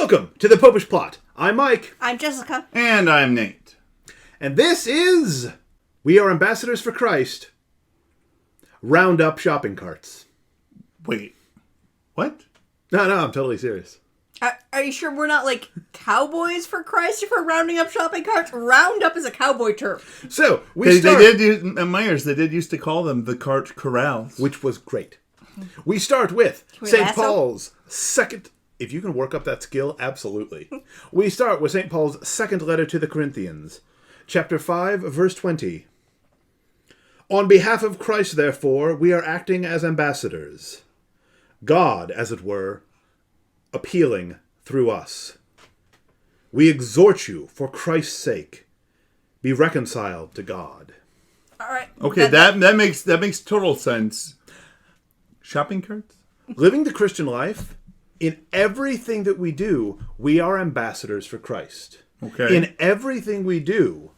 Welcome to the Popish Plot. I'm Mike. I'm Jessica. And I'm Nate. And this is We Are Ambassadors for Christ. Round up shopping carts. Wait, what? No, I'm totally serious. Are you sure we're not like cowboys for Christ if we're rounding up shopping carts? Round up is a cowboy term. So, They did use, Myers, they did used to call them the cart corrals. which was great. We start with we St. lasso? Paul's second... If you can work up that skill, absolutely. We start with St. Paul's second letter to the Corinthians. Chapter 5, verse 20. On behalf of Christ, therefore, we are acting as ambassadors. God, as it were, appealing through us. We exhort you, for Christ's sake, be reconciled to God. All right. Okay, that makes total sense. Shopping carts? Living the Christian life, in everything that we do, we are ambassadors for Christ. Okay. In everything we do,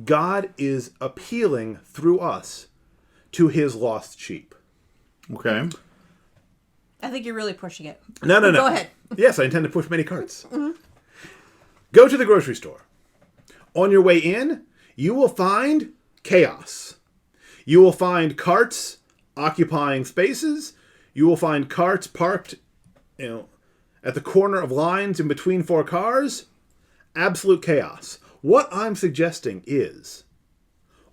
God is appealing through us to his lost sheep. Okay. I think you're really pushing it. No. Go ahead. Yes, I intend to push many carts. Go to the grocery store. On your way in, you will find chaos. You will find carts occupying spaces. You will find carts parked, at the corner of lines in between four cars. Absolute chaos. What I'm suggesting is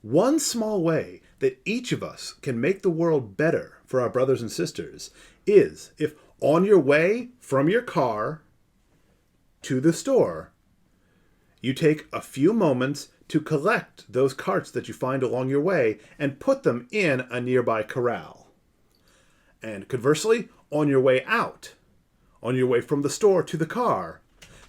one small way that each of us can make the world better for our brothers and sisters is if on your way from your car to the store, you take a few moments to collect those carts that you find along your way and put them in a nearby corral. And conversely, on your way out, on your way from the store to the car,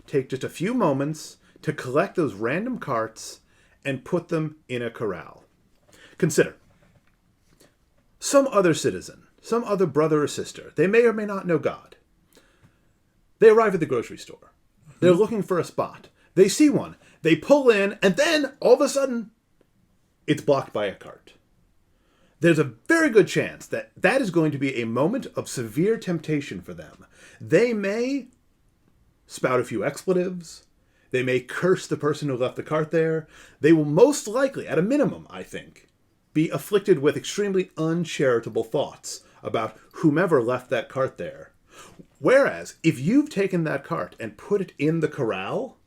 take just a few moments to collect those random carts and put them in a corral. Consider, some other citizen, some other brother or sister, they may or may not know God. They arrive at the grocery store. They're looking for a spot. They see one. They pull in, and then, all of a sudden, it's blocked by a cart. There's a very good chance that that is going to be a moment of severe temptation for them. They may spout a few expletives. They may curse the person who left the cart there. They will most likely, at a minimum, I think, be afflicted with extremely uncharitable thoughts about whomever left that cart there. Whereas, if you've taken that cart and put it in the corral,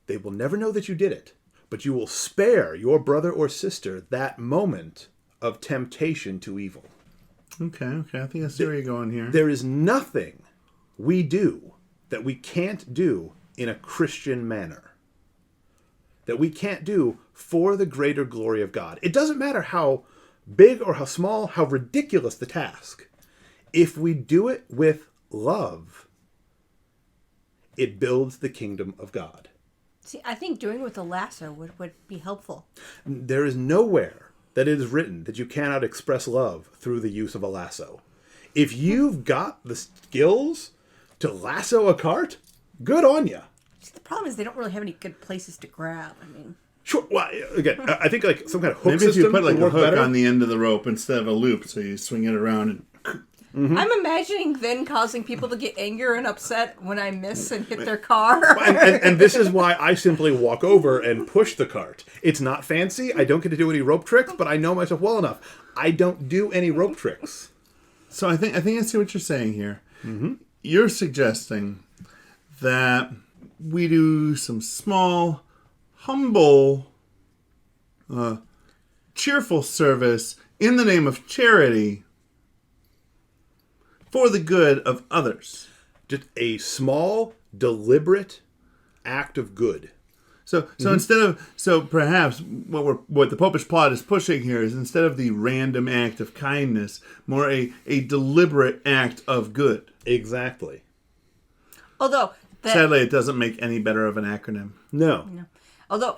they will never know that you did it, but you will spare your brother or sister that moment of temptation to evil. Okay. I think I see where you're going here. There is nothing we do that we can't do in a Christian manner. That we can't do for the greater glory of God. It doesn't matter how big or how small, how ridiculous the task. If we do it with love, it builds the kingdom of God. See, I think doing it with a lasso would be helpful. There is nowhere that it is written that you cannot express love through the use of a lasso. If you've got the skills to lasso a cart, good on you. See, the problem is they don't really have any good places to grab. I mean, Sure. Well, again, I think like some kind of hook Maybe if system you put like would a work hook better. on the end of the rope instead of a loop, so you swing it around and... I'm imagining then causing people to get angry and upset when I miss and hit their car. and this is why I simply walk over and push the cart. It's not fancy. I don't get to do any rope tricks, but I know myself well enough. I don't do any rope tricks. So I think I see what you're saying here. Mm-hmm. You're suggesting that we do some small, humble, cheerful service in the name of charity for the good of others. Just a small, deliberate act of good. So perhaps what the Popish plot is pushing here is instead of the random act of kindness, more a deliberate act of good. Exactly. Although, Sadly, it doesn't make any better of an acronym. No. Although,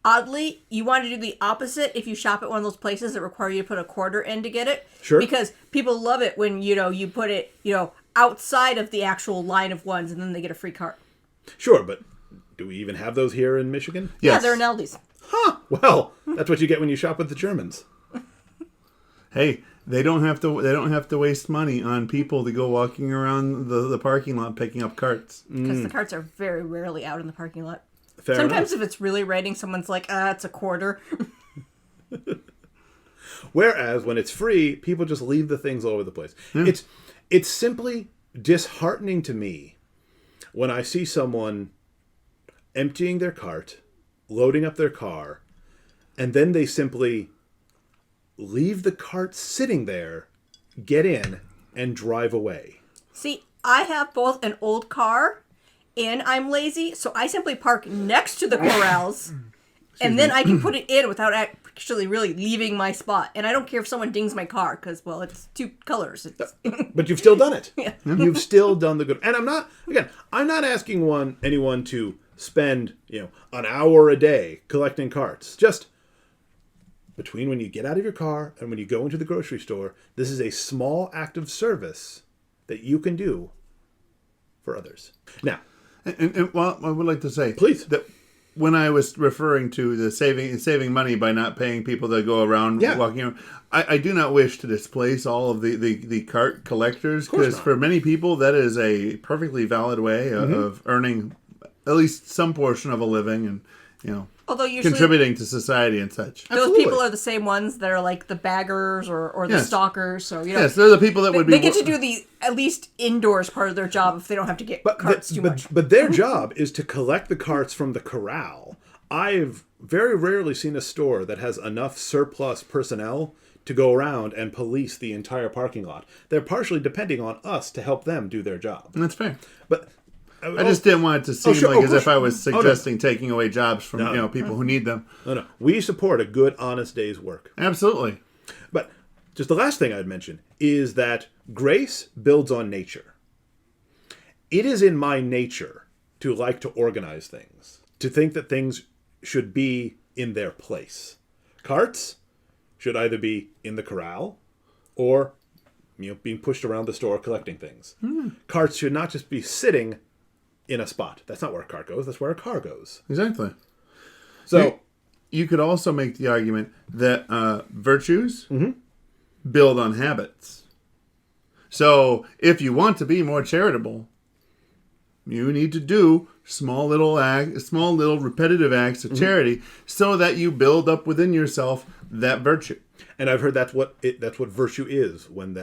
oddly, you want to do the opposite if you shop at one of those places that require you to put a quarter in to get it. Sure. Because people love it when, you put it, outside of the actual line of ones and then they get a free cart. Sure, but do we even have those here in Michigan? Yes. Yeah, they're in Aldi's. Huh. Well, that's what you get when you shop with the Germans. Hey, They don't have to waste money on people to go walking around the parking lot picking up carts. Because the carts are very rarely out in the parking lot. Fair Sometimes enough. if it's really raining, someone's like, it's a quarter. Whereas when it's free, people just leave the things all over the place. It's simply disheartening to me when I see someone emptying their cart, loading up their car, and then they simply leave the cart sitting there, get in, and drive away. See, I have both an old car and I'm lazy, so I simply park next to the corrals, and then I can put it in without actually really leaving my spot. And I don't care if someone dings my car, because, well, it's two colors. It's... But you've still done it. Yeah. You've still done the good. And I'm not asking anyone to spend, an hour a day collecting carts. Just between when you get out of your car and when you go into the grocery store, this is a small act of service that you can do for others. Now, And well, I would like to say, please, that when I was referring to the saving money by not paying people to go around walking around, I do not wish to displace all of the cart collectors, because for many people that is a perfectly valid way of earning at least some portion of a living, and Although usually contributing to society and such. those Absolutely. people are the same ones that are like the baggers or the Yes. stalkers. So Yes, they're the people that would be. they get to do the at least indoors part of their job if they don't have to get carts too much. But their job is to collect the carts from the corral. I've very rarely seen a store that has enough surplus personnel to go around and police the entire parking lot. They're partially depending on us to help them do their job. That's fair. But I just didn't want it to seem sure. like Oh, as for if I sure. was suggesting taking away jobs from people who need them. No. We support a good, honest day's work. Absolutely. But just the last thing I'd mention is that grace builds on nature. It is in my nature to like to organize things, to think that things should be in their place. Carts should either be in the corral or being pushed around the store collecting things. Carts should not just be sitting in a spot. That's not where a cart goes. That's where a car goes. Exactly. So you could also make the argument that virtues build on habits. So if you want to be more charitable, you need to do small little repetitive acts of charity so that you build up within yourself that virtue. And I've heard that's what virtue is when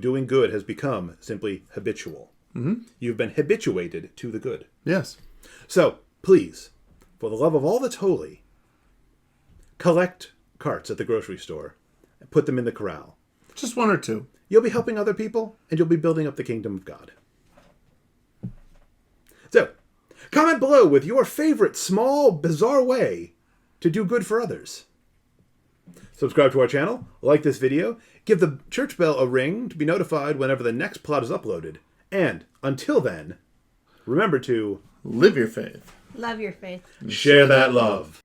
doing good has become simply habitual. You've been habituated to the good. Yes. So please, for the love of all that's holy, collect carts at the grocery store and put them in the corral. Just one or two. You'll be helping other people, and you'll be building up the kingdom of God. So, comment below with your favorite small, bizarre way to do good for others. Subscribe to our channel, like this video, give the church bell a ring to be notified whenever the next plot is uploaded. And until then, remember to Live your faith. Love your faith. share that love.